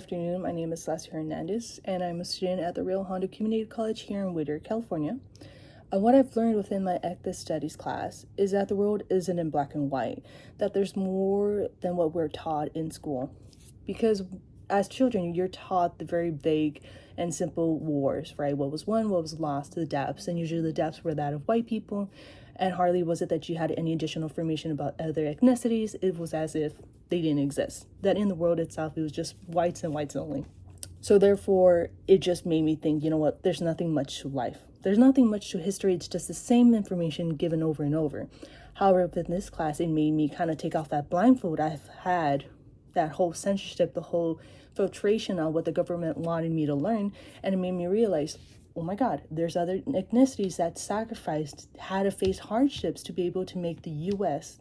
Good afternoon, my name is Celestia Hernandez, and I'm a student at the Rio Hondo Community College here in Whittier, California. What I've learned within my ethnic studies class is that the world isn't in black and white, that there's more than what we're taught in school. Because as children, you're taught the very vague and simple wars, right? What was won, what was lost, the depths, and usually the depths were that of white people, and hardly was it that you had any additional information about other ethnicities. It was as if they didn't exist, that in the world itself, it was just whites and whites only. So therefore, it just made me think, you know what, there's nothing much to life. There's nothing much to history. It's just the same information given over and over. However, in this class, it made me kind of take off that blindfold I've had, that whole censorship, the whole filtration on what the government wanted me to learn. And it made me realize, oh my God, there's other ethnicities that sacrificed, had to face hardships to be able to make the U.S.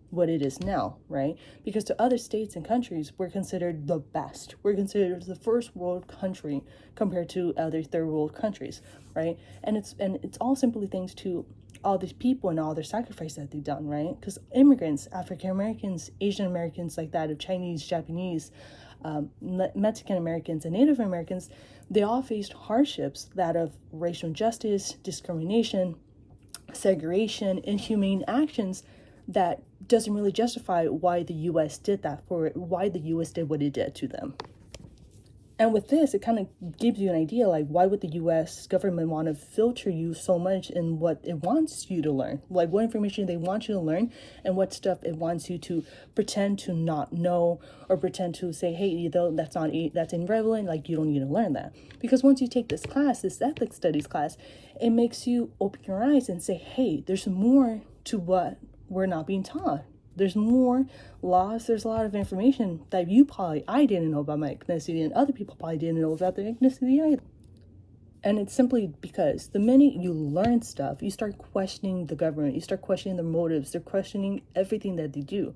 what it is now, right? Because to other states and countries, we're considered the best. We're considered the first world country compared to other third world countries, right? And it's all simply thanks to all these people and all their sacrifice that they've done, right? Because immigrants, African Americans, Asian Americans, like that of Chinese, Japanese, Mexican Americans, and Native Americans, they all faced hardships, that of racial injustice, discrimination, segregation, inhumane actions that doesn't really justify why the U.S. did that for it, why the U.S. did what it did to them. And with this, it kind of gives you an idea, like, why would the U.S. government want to filter you so much in what it wants you to learn? Like, what information they want you to learn and what stuff it wants you to pretend to not know, or pretend to say, hey, that's irrelevant, like, you don't need to learn that. Because once you take this class, this ethics studies class, it makes you open your eyes and say, hey, there's more to what we're not being taught. There's more laws. There's a lot of information that I didn't know about my ethnicity, and other people probably didn't know about their ethnicity either. And it's simply because the minute you learn stuff, you start questioning the government, you start questioning their motives, they're questioning everything that they do.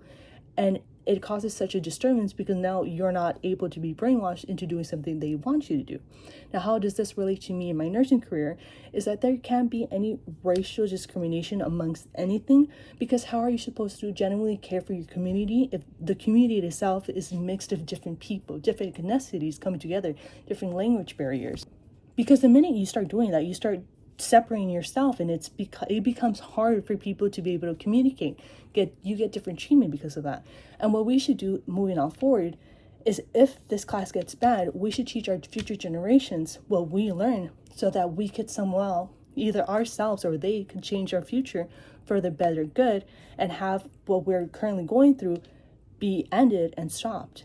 And it causes such a disturbance because now you're not able to be brainwashed into doing something they want you to do. Now, how does this relate to me in my nursing career? Is that there can't be any racial discrimination amongst anything, because how are you supposed to genuinely care for your community if the community itself is mixed of different people, different ethnicities coming together, different language barriers? Because the minute you start doing that, you start separating yourself, and it becomes hard for people to be able to communicate. You get different treatment because of that. And what we should do moving on forward is, if this class gets bad, we should teach our future generations what we learn, so that we could somehow, either ourselves or they could change our future for the better good, and have what we're currently going through be ended and stopped.